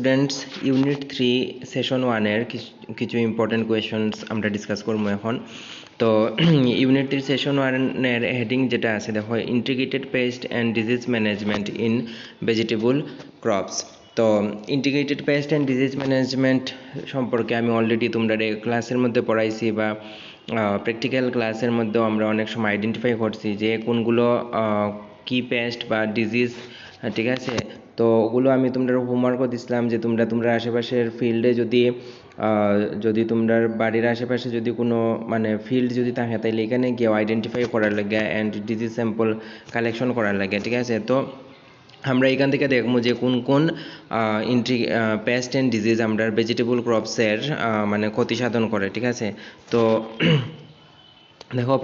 Students unit 3 session 1 এর কিছু important questions আমরা ডিসকাস করব এখন। তো ইউনিট 3 সেশন 1 এর হেডিং যেটা আছে দেখো, integrated pest and disease management in vegetable crops. তো integrated pest and disease management সম্পর্কে আমি অলরেডি তোমরা ক্লাসের মধ্যে পড়াইছি বা প্র্যাকটিক্যাল ক্লাসের মধ্যেও আমরা অনেক সময় আইডেন্টিফাই করছি যে কোনগুলো কি পেস্ট বা ডিজিজ, ঠিক আছে। তো ওগুলো আমি তোমরা হোমওয়ার্কও দিছিলাম যে তোমরা আশেপাশের ফিল্ডে যদি তোমরা বাড়ির আশেপাশে যদি কোনো মানে ফিল্ড যদি থাকে তাহলে এখানে গিয়ে আইডেন্টিফাই করার লাগে অ্যান্ড ডিজিজ স্যাম্পল কালেকশন করার লাগে, ঠিক আছে। তো আমরা এখান থেকে দেখবো যে কোন কোন পেস্ট অ্যান্ড ডিজিজ আমরা ভেজিটেবল ক্রপসের মানে ক্ষতি সাধন করে, ঠিক আছে। তো দেখো,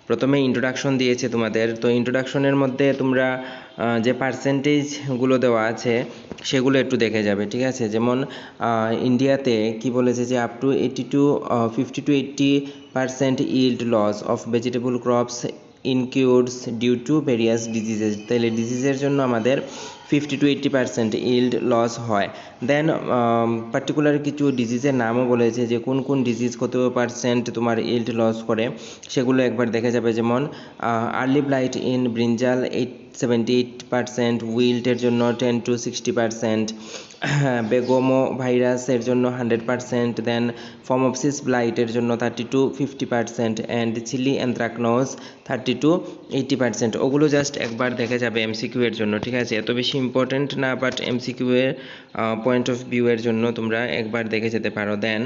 প্রথমে ইন্ট্রোডাকশন দিয়েছে তোমাদের। তো ইন্ট্রোডাকশনের মধ্যে তোমরা যে পার্সেন্টেজগুলো দেওয়া আছে সেগুলো একটু দেখে যাবে, ঠিক আছে। যেমন ইন্ডিয়াতে কি বলেছে যে up to 50 to 80% yield loss of vegetable crops incurs due to various diseases। তাহলে ডিজিজের জন্য আমাদের 50 to 80% yield loss হয়। দেন পার্টিকুলার কিছু ডিজিজের নামও বলেছে যে কোন কোন ডিজিজ কত পার্সেন্ট তোমার yield লস করে, সেগুলো একবার দেখে যাবে। যেমন আর্লি ব্লাইট ইন ব্রিঞ্জাল 78%, উইল্টের জন্য 10 to 60%, বেগোমো ভাইরাসের জন্য 100%, দেন ফর্মোপসিস ব্লাইটের জন্য 30 to 50%, and chilli anthracnose 30 to 80%। ওগুলো জাস্ট একবার দেখে যাবে এমসিকিউ এর জন্য, ঠিক আছে। এত বেশি ইম্পর্টেন্ট না, বাট এমসিকিউ এর পয়েন্ট অফ ভিউ এর জন্য তোমরা একবার দেখে যেতে পারো। দেন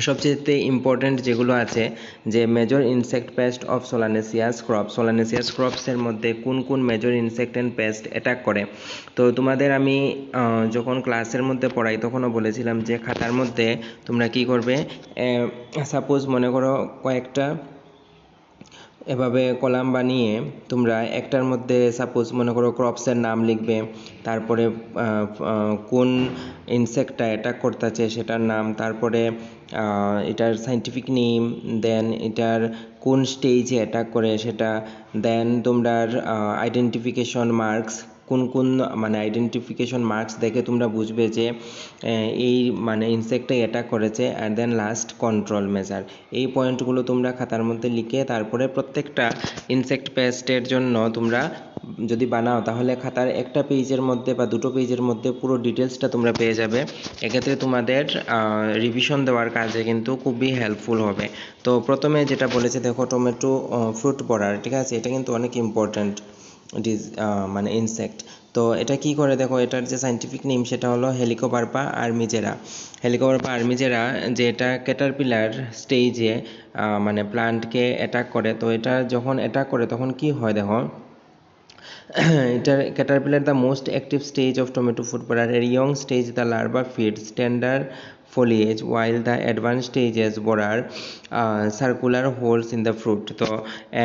সবচেয়ে ইম্পর্টেন্ট যেগুলো আছে যে major insect pest of solanaceous ক্রপসের মধ্যে কোন কোন major insect and pest attack করে। তো তোমাদের আমি যখন ক্লাসের মধ্যে পড়াই তখনও বলেছিলাম যে খাতার মধ্যে তোমরা কি করবে, সাপোজ মনে করো কয়েকটা এভাবে কলাম বানিয়ে তোমরা একটার মধ্যে সাপোজ মনে করো ক্রপসের নাম লিখবে, তারপরে কোন ইনসেক্টটা অ্যাটাক করতেছে সেটার নাম, তারপরে এটার সাইন্টিফিক নেম, দেন এটার কোন স্টেজে অ্যাটাক করে সেটা, দেন তোমরা আইডেন্টিফিকেশন মার্কস, কোন কোন মানে আইডেন্টিফিকেশন মার্কস দেখে তোমরা বুঝবে যে এই মানে ইনসেক্টটাই অ্যাটাক করেছে, and then last control measure. এই পয়েন্টগুলো তোমরা খাতার মধ্যে লিখে তারপরে প্রত্যেকটা ইনসেক্ট পেস্টের জন্য তোমরা যদি বানাও তাহলে খাতার একটা পেজের মধ্যে বা দুটো পেজের মধ্যে পুরো ডিটেলসটা তোমরা পেয়ে যাবে। এক্ষেত্রে তোমাদের রিভিশন দেওয়ার কাজে কিন্তু খুবই হেল্পফুল হবে। তো প্রথমে যেটা বলেছে দেখো, টমেটো ফ্রুট বরার, ঠিক আছে। এটা কিন্তু অনেক ইম্পর্ট্যান্ট মানে ইনসেক্ট। তো এটা কি করে দেখো, এটার যে সাইন্টিফিক নেম সেটা হলো হেলিকোবার্পা আর্মিজেরা, যে এটা ক্যাটারপিলার স্টেজে মানে প্লান্টকে অ্যাটাক করে। তো এটা যখন অ্যাটাক করে তখন কি হয় দেখো, caterpillar the most active stage of tomato fruit bearer. At young stage the larva feeds tender foliage while the advanced stages borer circular holes in the fruit তো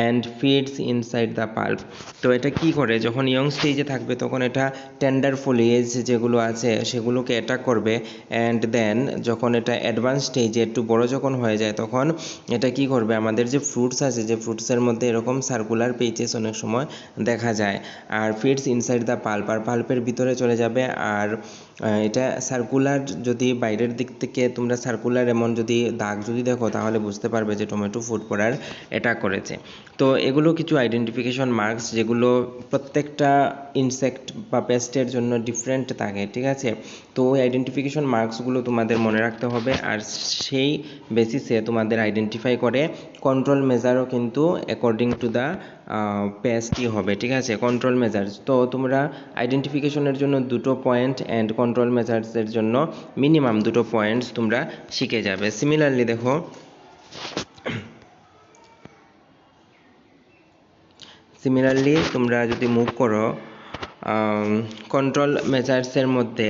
and feeds inside the pulp। তো এটা কি করে, যখন young স্টেজে থাকবে তখন এটা টেন্ডার ফোলিয়েজ যেগুলো আছে সেগুলোকে অ্যাটাক করবে, অ্যান্ড দেন যখন এটা অ্যাডভান্স স্টেজে একটু বড় যখন হয়ে যায় তখন এটা কি করবে, আমাদের যে ফ্রুটস আছে যে ফ্রুটসের মধ্যে এরকম সার্কুলার পেচেস অনেক সময় দেখা যায়, আর ফিটস ইনসাইড দ্য পাল্প, আর পাল্পের ভিতরে চলে যাবে। আর এটা সার্কুলার, যদি বাইরের দিক থেকে তোমরা সার্কুলার এমন যদি দাগ যদি দেখো তাহলে বুঝতে পারবে যে টমেটো ফুড পড়ার অ্যাটাক করেছে। তো এগুলো কিছু আইডেন্টিফিকেশন মার্কস যেগুলো প্রত্যেকটা ইনসেক্ট বা পেস্টের জন্য ডিফারেন্ট থাকে, ঠিক আছে। তো ওই আইডেন্টিফিকেশন মার্কসগুলো তোমাদের মনে রাখতে হবে, আর সেই বেসিসে তোমাদের আইডেন্টিফাই করে কন্ট্রোল মেজারও কিন্তু অ্যাকর্ডিং টু দ্য পেস্টই হবে, ঠিক আছে। কন্ট্রোল মেজার্স, তো তোমরা আইডেন্টিফিকেশনের জন্য 2টো পয়েন্ট অ্যান্ড কন্ট্রোল মেজার্সের জন্য মিনিমাম 2টো পয়েন্টস তোমরা শিখে যাবে। সিমিলারলি দেখো, তোমরা যদি মুভ করো কন্ট্রোল মেজার্সের মধ্যে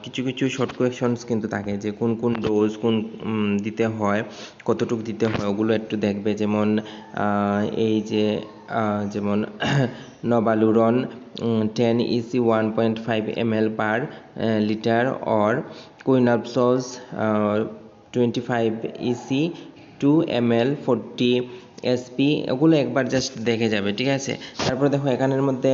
কিছু কিছু শর্ট কোয়েশনস কিন্তু থাকে যে কোন কোন ডোজ কোন দিতে হয়, কতটুকু দিতে হয় ওগুলো একটু দেখবে। যেমন এই যে যেমন নবালুরন 10 EC 1.5 ml per liter or Quinapsos 25 EC 2 ml 40 SP, এগুলো একবার জাস্ট দেখে যাবে, ঠিক আছে। তারপরে দেখো এখানের মধ্যে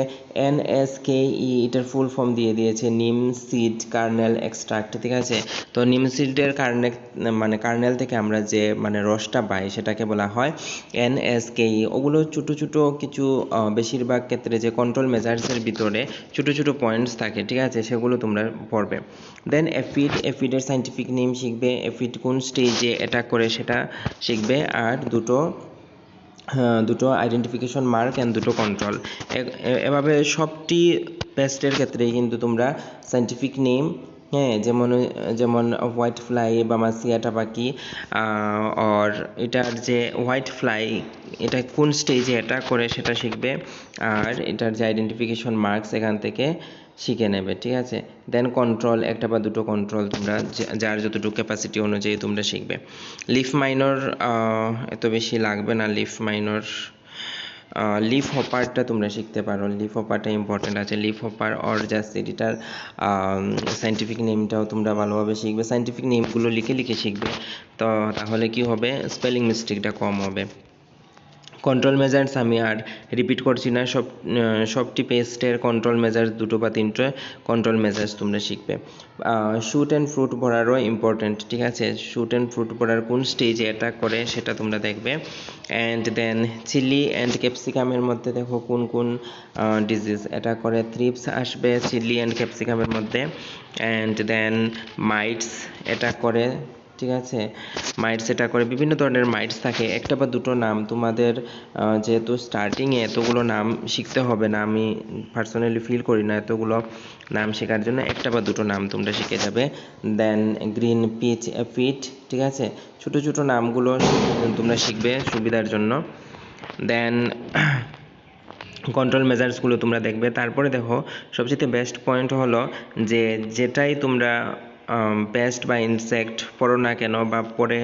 NSKE এটার ফুল ফর্ম দিয়ে দিয়েছে, নিম সিড কার্নেল এক্সট্রাক্ট, ঠিক আছে। তো নিম সিডের কার্নেল থেকে আমরা যে রসটা পাই সেটাকে বলা হয় NSKE। ওগুলো ছোটো ছোটো কিছু বেশিরভাগ ক্ষেত্রে যে কন্ট্রোল মেজার্সের ভিতরে ছোটো ছোটো পয়েন্টস থাকে, ঠিক আছে, সেগুলো তোমরা পড়বে। দেন এফিডের সাইন্টিফিক নেম শিখবে, এফিড কোন স্টেজে অ্যাটাক করে সেটা শিখবে, আর দুটো আইডেন্টিফিকেশন মার্ক অ্যান্ড দুটো কন্ট্রোল। এভাবে সবটি পেস্টের ক্ষেত্রেই কিন্তু তোমরা সাইন্টিফিক নেম, হ্যাঁ, যেমন হোয়াইট ফ্লাই বা মাসিয়াটা পাখি, আর এটার যে হোয়াইট ফ্লাই এটা কোন স্টেজে অ্যাটাক করে সেটা শিখবে, আর এটার যে আইডেন্টিফিকেশন মার্কস এখান থেকে শিখে নেবে, ঠিক আছে। দেন কন্ট্রোল, একটা বা দুটো কন্ট্রোল তোমরা যার যতটুকু ক্যাপাসিটি অনুযায়ী তোমরা শিখবে। লিফ মাইনর এত বেশি লাগবে না, লিফ হপারটা তোমরা শিখতে পারো, লিফ হপারটা ইম্পর্টেন্ট আছে। লিফ হপার অর জাস্ট এটার সাইন্টিফিক নেমটাও তোমরা ভালোভাবে শিখবে, সাইন্টিফিক নেমগুলো লিখে লিখে শিখবে, তো তাহলে কি হবে, স্পেলিং মিস্টেকটা কম হবে। কন্ট্রোল মেজার্স আমি আর রিপিট করছি না, সবটি পেস্টের কন্ট্রোল মেজার্স দুটো বা তিনটে কন্ট্রোল মেজার্স তোমরা শিখবে। শুট অ্যান্ড ফ্রুট ভরারও ইম্পর্টেন্ট, ঠিক আছে, শুট অ্যান্ড ফ্রুট ভরার কোন স্টেজে অ্যাটাক করে সেটা তোমরা দেখবে। অ্যান্ড দেন চিলি অ্যান্ড ক্যাপসিকামের মধ্যে দেখো কোন কোন ডিজিজ অ্যাটাক করে, থ্রিপস আসবে চিলি অ্যান্ড ক্যাপসিকামের মধ্যে। অ্যান্ড দেন মাইটস অ্যাটাক করে, ঠিক আছে, মাইটস এটা করে, বিভিন্ন ধরনের মাইটস থাকে, একটা বা দুটো নাম তোমাদের যেহেতু স্টার্টিংয়ে এতগুলো নাম শিখতে হবে না, আমি পার্সোনালি ফিল করি না এতগুলো নাম শেখার জন্য, একটা বা দুটো নাম তোমরা শিখে যাবে। দেন গ্রিন পিচ এফিড, ঠিক আছে, ছোটো ছোটো নামগুলো তোমরা শিখবে সুবিধার জন্য। দেন কন্ট্রোল মেজার্সগুলো তোমরা দেখবে। তারপরে দেখো সবচেয়ে বেস্ট পয়েন্ট হলো যে যেটাই তোমরা পেস্ট বা ইনসেক্ট পড়ো না কেন, বা পরে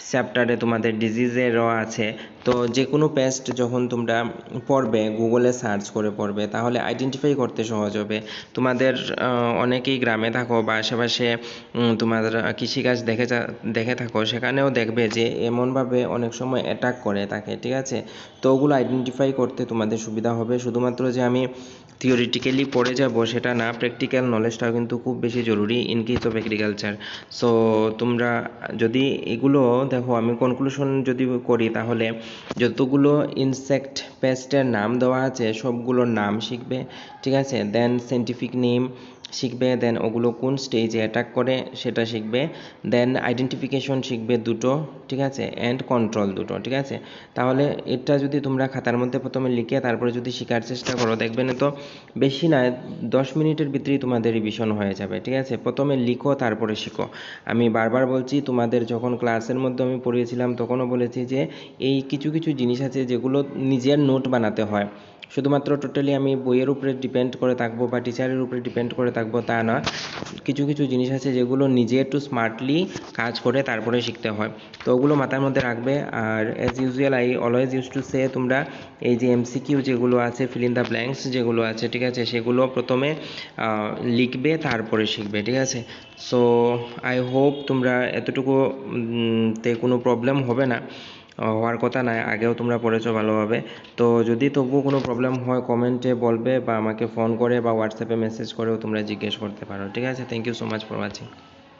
চ্যাপ্টারে তোমাদের ডিজিজেরও আছে, তো যে কোনো পেস্ট যখন তোমরা পড়বে গুগলে সার্চ করে পড়বে তাহলে আইডেন্টিফাই করতে সহজ হবে। তোমাদের অনেকেই গ্রামে থাকো বা আশেপাশে তোমার কৃষিকাজ দেখে থাকো, সেখানেও দেখবে যে এমনভাবে অনেক সময় অ্যাটাক করে থাকে, ঠিক আছে। তো ওগুলো আইডেন্টিফাই করতে তোমাদের সুবিধা হবে। শুধুমাত্র যে আমি থিওরিটিক্যালি পড়ে যাব সেটা না, প্র্যাকটিক্যাল নলেজটাও কিন্তু খুব বেশি জরুরি in case of agriculture. So তোমরা যদি এগুলো দেখো, আমি কনক্লুশন যদি করি তাহলে যতগুলো ইনসেক্ট পেস্টের নাম দেওয়া আছে সবগুলোর নাম শিখবে, ঠিক আছে। দেন সাইন্টিফিক নেম শিখবে, দেন ওগুলো কোন স্টেজে অ্যাটাক করে সেটা শিখবে, দেন আইডেন্টিফিকেশন শিখবে দুটো, ঠিক আছে, অ্যান্ড কন্ট্রোল দুটো, ঠিক আছে। তাহলে এটা যদি তোমরা খাতার মধ্যে প্রথমে লিখে তারপরে যদি শেখার চেষ্টা করো, দেখবেন তো বেশি না 10 মিনিটের ভিতরেই তোমাদের রিভিশন হয়ে যাবে, ঠিক আছে। প্রথমে লিখো তারপরে শিখো। আমি বারবার বলছি, তোমাদের যখন ক্লাসের মধ্যে আমি পড়িয়েছিলাম তখনও বলেছি যে এই কিছু কিছু জিনিস আছে যেগুলো নিজের নোট বানাতে হয়, শুধুমাত্র টোটালি আমি বইয়ের উপরে ডিপেন্ড করে থাকবো বা টিচারের উপরে ডিপেন্ড করে থাকবো তা না, কিছু কিছু জিনিস আছে যেগুলো নিজে একটু স্মার্টলি কাজ করে তারপরে শিখতে হয়, তো ওগুলো মাথার মধ্যে রাখবে। আর as usual I always use to say, তোমরা এই যে MCQ যেগুলো আছে, ফিল ইন দ্য ব্ল্যাঙ্কস যেগুলো আছে, ঠিক আছে, সেগুলো প্রথমে লিখবে তারপরে শিখবে, ঠিক আছে। সো আই হোপ তোমরা এতটুকু তে কোনো প্রবলেম হবে না, হওয়ার কথা নয়, আগেও তোমরা পড়েছো ভালোভাবে। তো যদি তবুও কোনো প্রবলেম হয় কমেন্টে বলবে, বা আমাকে ফোন করে বা হোয়াটসঅ্যাপে মেসেজ করেও তোমরা জিজ্ঞেস করতে পারো, ঠিক আছে। Thank you so much for watching.